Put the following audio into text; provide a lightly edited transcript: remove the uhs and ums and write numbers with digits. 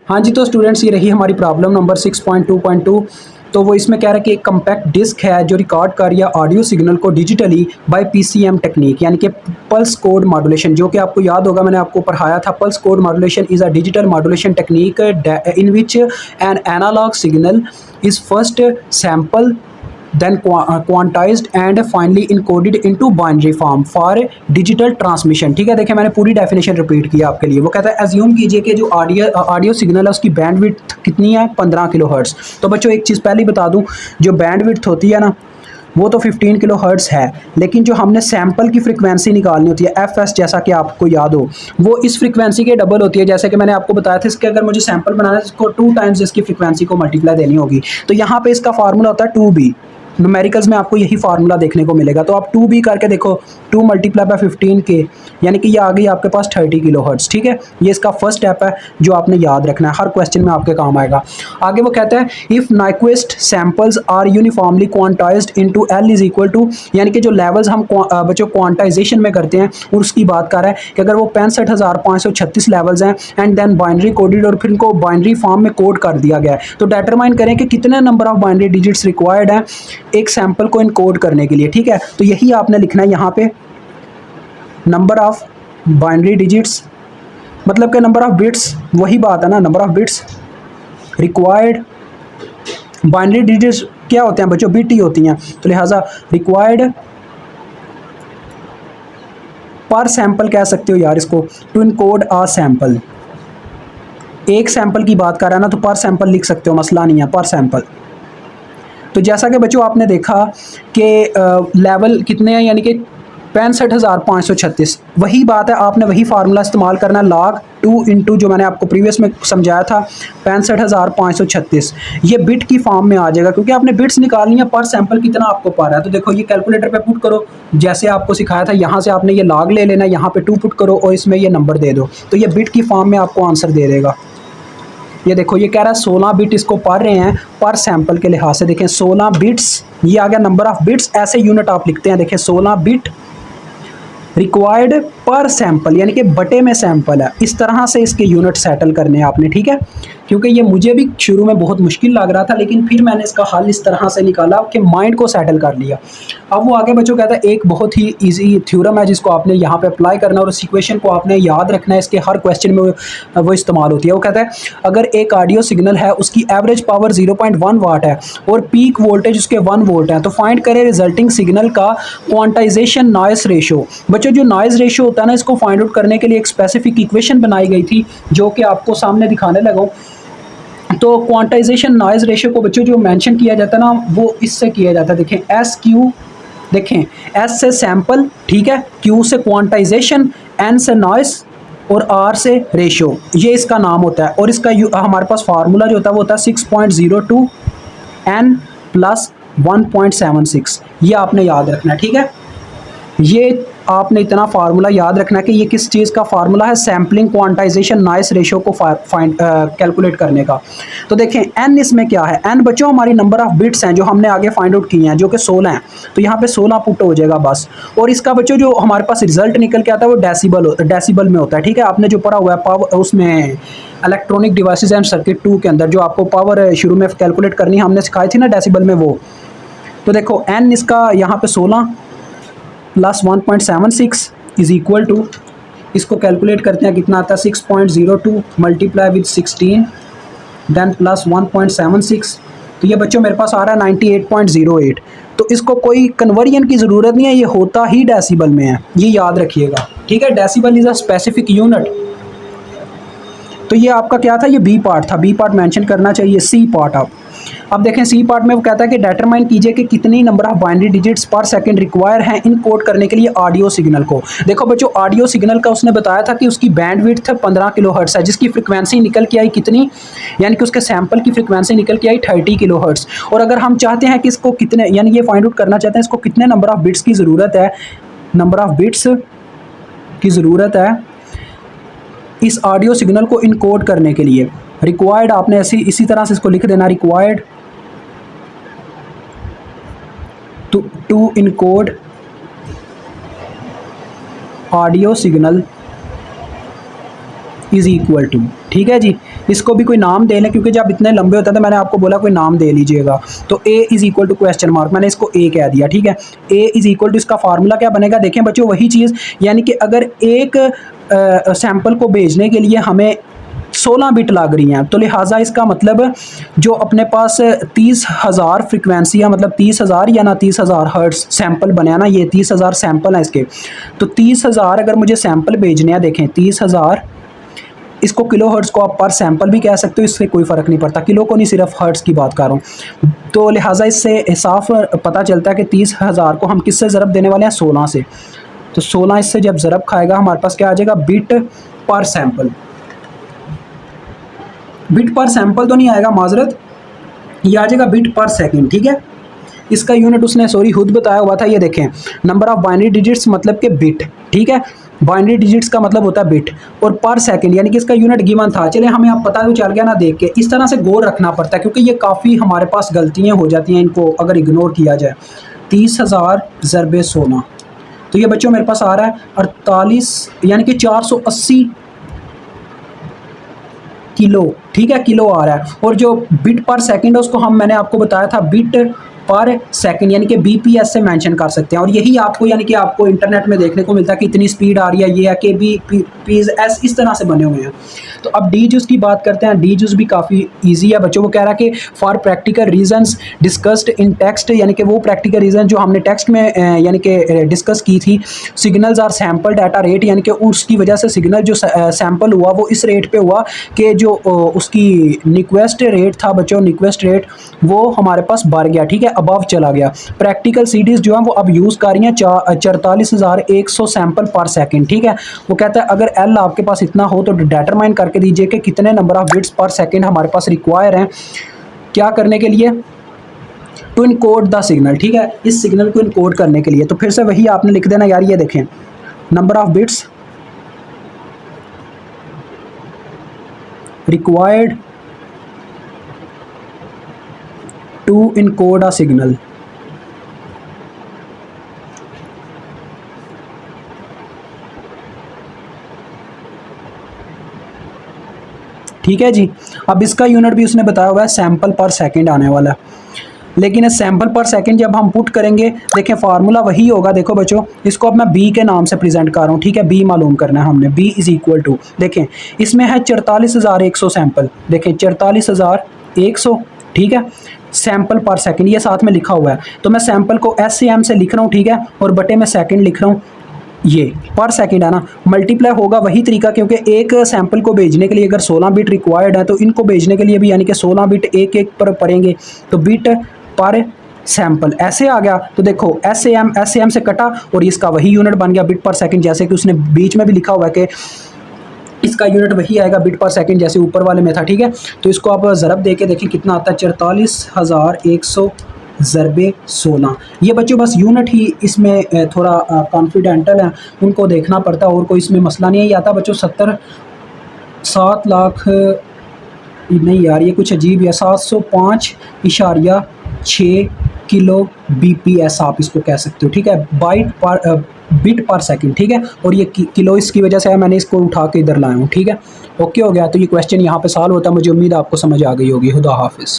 हाँ जी, तो स्टूडेंट्स ये रही हमारी प्रॉब्लम नंबर 6.2.2। तो वो इसमें कह रहा है कि एक कम्पैक्ट डिस्क है जो रिकॉर्ड कर या ऑडियो सिग्नल को डिजिटली बाय पीसीएम टेक्निक, यानी कि पल्स कोड मॉड्यूलेशन, जो कि आपको याद होगा मैंने आपको पढ़ाया था। Pulse code modulation is a digital modulation technique in which an analogue signal is first sample then quantized and finally encoded into binary form for digital transmission। ठीक है, देखिए मैंने पूरी डेफिनेशन रिपीट किया आपके लिए। वो कहता है एज्यूम कीजिए कि जो ऑडियो सिग्नल है उसकी बैंडविड्थ कितनी है, 15 किलो हर्ट्ज़। तो बच्चों एक चीज़ पहले ही बता दूं, जो बैंडविड्थ होती है ना वो तो 15 किलो हर्ट्ज़ है, लेकिन जो हमने सैम्पल की फ्रिक्वेंसी निकालनी होती है एफ एस, जैसा कि आपको याद हो, वो इस फ्रिक्वेंसी के डबल होती है। जैसे कि मैंने आपको बताया था, इसके अगर मुझे सैम्पल बनाना है इसको 2 टाइम्स इसकी फ्रिक्वेंसी को मल्टीप्लाई देनी होगी। तो यहाँ पे इसका फार्मूला होता है 2b। न्यूमेरिकल्स में आपको यही फार्मूला देखने को मिलेगा। तो आप 2b करके देखो, 2 मल्टीप्लाई बाय 15 के, यानी कि ये आ गई आपके पास 30 किलो हर्ट्ज़। ठीक है, ये इसका फर्स्ट स्टेप है जो आपने याद रखना है, हर क्वेश्चन में आपके काम आएगा। आगे वो कहता है if Nyquist samples are uniformly quantized into L is equal to, यानी कि जो लेवल्स हम बच्चों क्वांटाइजेशन में करते हैं उसकी बात कर रहा है कि अगर वो 65,536 लेवल्स हैं एंड देन बाइनरी कोडेड, और फिर इनको बाइनरी फॉर्म में कोड कर दिया गया है, तो डिटरमाइन करें कि कितने number of binary digits required हैं एक सैंपल को इनकोड करने के लिए। ठीक है, तो यही आपने लिखना है यहाँ पे, नंबर ऑफ बाइनरी डिजिट्स मतलब कि नंबर ऑफ बिट्स, वही बात है ना, number of bits required. Binary digits क्या होते हैं बच्चों, बिट ही होती हैं, तो लिहाजा रिक्वायर्ड पर सैंपल कह सकते हो यार इसको, टू इनकोड आ सैंपल। एक सैंपल की बात कर रहा है ना, तो पर सैंपल लिख सकते हो, मसला नहीं है, पर सैंपल। तो जैसा कि बच्चों आपने देखा कि लेवल कितने हैं, यानी कि 65,536, वही बात है, आपने वही फार्मूला इस्तेमाल करना है, log 2 इंटू जो मैंने आपको प्रीवियस में समझाया था 65,536, ये बिट की फॉर्म में आ जाएगा, क्योंकि आपने बिट्स निकालनी है, पर सैंपल कितना आपको पा रहा है। तो देखो ये कैलकुलेटर पे पुट करो, जैसे आपको सिखाया था, यहाँ से आपने ये log ले लेना, यहाँ पे 2 पुट करो और इसमें ये नंबर दे दो, तो ये बिट की फॉर्म में आपको आंसर दे देगा। ये देखो ये कह रहा है 16 बिट इसको पढ़ रहे हैं पर सैंपल के लिहाज से। देखें 16 बिट्स, ये आ गया नंबर ऑफ बिट्स, ऐसे यूनिट आप लिखते हैं। देखें 16 बिट रिक्वायर्ड पर सैंपल, यानी कि बटे में सैंपल है, इस तरह से इसके यूनिट सेटल करने हैं आपने। ठीक है, क्योंकि ये मुझे भी शुरू में बहुत मुश्किल लग रहा था, लेकिन फिर मैंने इसका हल इस तरह से निकाला कि माइंड को सेटल कर लिया। अब वो आगे बच्चों कहता है एक बहुत ही इजी थ्योरम है जिसको आपने यहाँ पे अप्लाई करना और उस इक्वेशन को आपने याद रखना है, इसके हर क्वेश्चन में वो इस्तेमाल होती है। वो कहता है अगर एक ऑडियो सिग्नल है उसकी एवरेज पावर 0.1 वाट है और पीक वोल्टेज उसके 1 वोल्ट है, तो फाइंड करें रिजल्टिंग सिग्नल का क्वांटाइजेशन नॉइस रेशो। बच्चों जो नॉइस रेशो होता है ना, इसको फाइंड आउट करने के लिए एक स्पेसिफिक इक्वेशन बनाई गई थी जो कि आपको सामने दिखाने लगा। तो क्वांटाइजेशन नॉइज रेशियो को बच्चों जो मेंशन किया जाता है ना, वो इससे किया जाता है। देखें एस क्यू, देखें एस से सैंपल, ठीक है, क्यू से क्वांटाइजेशन, एन से नॉइस और आर से रेशियो, ये इसका नाम होता है। और इसका हमारे पास फार्मूला जो होता है वो होता है 6.02 एन प्लस 1.76, ये आपने याद रखना है। ठीक है, ये आपने इतना फार्मूला याद रखना है कि ये किस चीज़ का फार्मूला है, सैम्पलिंग क्वांटाइजेशन नॉइस रेशियो को कैलकुलेट करने का। तो देखें एन इसमें क्या है, एन बच्चों हमारी नंबर ऑफ बिट्स हैं जो हमने आगे फाइंड आउट किए हैं, जो कि 16 हैं, तो यहाँ पे 16 पुट हो जाएगा बस। और इसका बच्चों जो हमारे पास रिजल्ट निकल के आता है वो डेसिबल में होता है। ठीक है, आपने जो पढ़ा हुआ है पावर उसमें इलेक्ट्रॉनिक डिवाइसेज एंड सर्किट 2 के अंदर जो आपको पावर शुरू में कैलकुलेट करनी हमने सिखाई थी ना डेसिबल में, वो। तो देखो एन इसका यहाँ पे 16 प्लस 1.76 इज इक्वल टू, इसको कैलकुलेट करते हैं कितना आता है, 6.02 मल्टीप्लाई विद 16 देन प्लस 1.76, तो ये बच्चों मेरे पास आ रहा है 98.08। तो इसको कोई कन्वर्जन की ज़रूरत नहीं है, ये होता ही डेसिबल में है, ये याद रखिएगा। ठीक है, decibel is a specific unit. तो ये आपका क्या था, ये बी पार्ट था, बी पार्ट मेंशन करना चाहिए। सी पार्ट अब देखें सी पार्ट में वो कहता है कि डिटरमाइन कीजिए कि कितनी नंबर ऑफ बाइनरी डिजिट्स पर सेकंड रिक्वायर हैं इनकोड करने के लिए ऑडियो सिग्नल को। देखो बच्चों ऑडियो सिग्नल का उसने बताया था कि उसकी बैंडविड्थ 15 किलो हर्ट्ज़ है, जिसकी फ्रिक्वेंसी निकल के आई कितनी, यानी कि उसके सैंपल की फ्रिक्वेंसी निकल के आई 30 किलो हर्ट्ज़। और अगर हम चाहते हैं कि इसको कितने, यानी ये फाइंड आउट करना चाहते हैं इसको कितने नंबर ऑफ बिट्स की ज़रूरत है, नंबर ऑफ बिट्स की ज़रूरत है इस ऑडियो सिग्नल को इनकोड करने के लिए, रिक्वायर्ड आपने इसी तरह से इसको लिख देना, required to encode audio signal is equal to. ठीक है जी, इसको भी कोई नाम दे लें, क्योंकि जब इतने लंबे होते हैं तो मैंने आपको बोला कोई नाम दे लीजिएगा। तो A is equal to question mark, मैंने इसको ए कह दिया, ठीक है। ए इज़ इक्वल टू, इसका फार्मूला क्या बनेगा, देखें बच्चों वही चीज़, यानी कि अगर एक सैंपल को भेजने के लिए हमें 16 बिट लग रही हैं, तो लिहाजा इसका मतलब जो अपने पास 30,000 फ्रिक्वेंसियाँ, मतलब 30,000 या ना 30,000 हर्ट्स सैंपल बने हैं ना, ये 30,000 सैंपल हैं इसके। तो 30,000 अगर मुझे सैंपल भेजने हैं, देखें 30,000, इसको किलो हर्ट्स को आप पर सैंपल भी कह सकते हो, इससे कोई फ़र्क नहीं पड़ता, किलो को नहीं, सिर्फ हर्ट्स की बात कर रहा हूँ। तो लिहाजा इससे साफ पता चलता है कि 30,000 को हम किससे ज़रब देने वाले हैं, 16 से। तो 16 इससे जब ज़रब खाएगा हमारे पास क्या आ जाएगा, बिट पर सैंपल। बिट पर सैंपल तो नहीं आएगा, माजरत, ये आ जाएगा बिट पर सेकंड, ठीक है। इसका यूनिट उसने खुद बताया हुआ था, ये देखें, नंबर ऑफ बाइनरी डिजिट्स मतलब के बिट, ठीक है। बाइनरी डिजिट्स का मतलब होता है बिट, और पर सेकंड यानी कि इसका यूनिट गिवन था। चले हमें आप पता तो चल गया ना देख के, इस तरह से गौर रखना पड़ता है, क्योंकि ये काफ़ी हमारे पास गलतियाँ हो जाती हैं इनको अगर इग्नोर किया जाए। 30,000 ज़रबे 16, तो ये बच्चों मेरे पास आ रहा है 48, यानी कि 480 किलो, ठीक है, किलो आ रहा है। और जो बिट पर सेकंड है उसको मैंने आपको बताया था बिट पर सेकंड, यानी कि बीपीएस से मेंशन कर सकते हैं। और यही आपको, यानी कि आपको इंटरनेट में देखने को मिलता है कि इतनी स्पीड आ रही है, ये है कि बीपीएस एस इस तरह से बने हुए हैं। तो अब डी जूस की बात करते हैं। डी जूस भी काफ़ी ईजी है बच्चों। वो कह रहा है कि for practical reasons discussed in text, यानी कि वो प्रैक्टिकल रीजन जो हमने टेक्स्ट में यानी कि डिस्कस की थी। Signals are sample data rate, यानी कि उसकी वजह से सिग्नल जो सैम्पल हुआ वो इस रेट पे हुआ कि जो उसकी निक्वेस्ट रेट था बच्चों, निक्वेस्ट रेट वो हमारे पास बढ़ गया, ठीक है, अबव चला गया। प्रैक्टिकल सीडीज जो है वो अब यूज़ कर रही हैं 44,100 सैंपल पर सेकंड, ठीक है। वो कहता है अगर एल आपके पास इतना हो तो डिटरमाइन करके दीजिए कि कितने नंबर ऑफ बिट्स पर सेकंड हमारे पास रिक्वायर हैं क्या करने के लिए, टू इनकोड द सिग्नल, ठीक है, इस सिग्नल को इनकोड करने के लिए। तो फिर से वही आपने लिख देना यार, ये देखें number of bits required to encode a signal. ठीक है जी। अब इसका यूनिट भी उसने बताया हुआ है सैंपल पर सेकंड आने वाला है, लेकिन इस सैंपल पर सेकंड जब हम पुट करेंगे, देखें फार्मूला वही होगा। देखो बच्चों, इसको अब मैं बी के नाम से प्रेजेंट कर रहा हूँ, ठीक है, बी मालूम करना है हमने। बी इज इक्वल टू, देखें इसमें है 44,100 सैंपल, देखें 44,100, ठीक है, सैंपल पर सेकंड ये साथ में लिखा हुआ है। तो मैं सैंपल को एस से एम से लिख रहा हूँ, ठीक है, और बटे में सेकंड लिख रहा हूँ, ये पर सेकंड है ना। मल्टीप्लाई होगा वही तरीका, क्योंकि एक सैंपल को भेजने के लिए अगर 16 बिट रिक्वायर्ड है तो इनको भेजने के लिए भी यानी कि 16 बिट एक एक पर पड़ेंगे, तो बिट पर सैंपल ऐसे आ गया। तो देखो एस ए एम से कटा और इसका वही यूनिट बन गया बिट पर सेकंड, जैसे कि उसने बीच में भी लिखा हुआ है कि इसका यूनिट वही आएगा बिट पर सेकंड जैसे ऊपर वाले में था, ठीक है। तो इसको आप ज़रब दे के देखें कितना आता है, 44,100 ज़रबे 16। ये बच्चों बस यूनिट ही इसमें थोड़ा कॉन्फिडेंटल है, उनको देखना पड़ता है, और कोई इसमें मसला नहीं है। ये आता बच्चों 7 लाख नहीं यार, ये कुछ अजीब है, 705.6 किलो बीपीएस आप इसको कह सकते हो, ठीक है, बिट पर सेकंड, ठीक है। और ये किलो इसकी वजह से है, मैंने इसको उठा के इधर लाया हूँ, ठीक है। ओके हो गया। तो ये क्वेश्चन यहाँ पे सॉल्व होता है। मुझे उम्मीद है आपको समझ आ गई होगी। खुदा हाफिज़।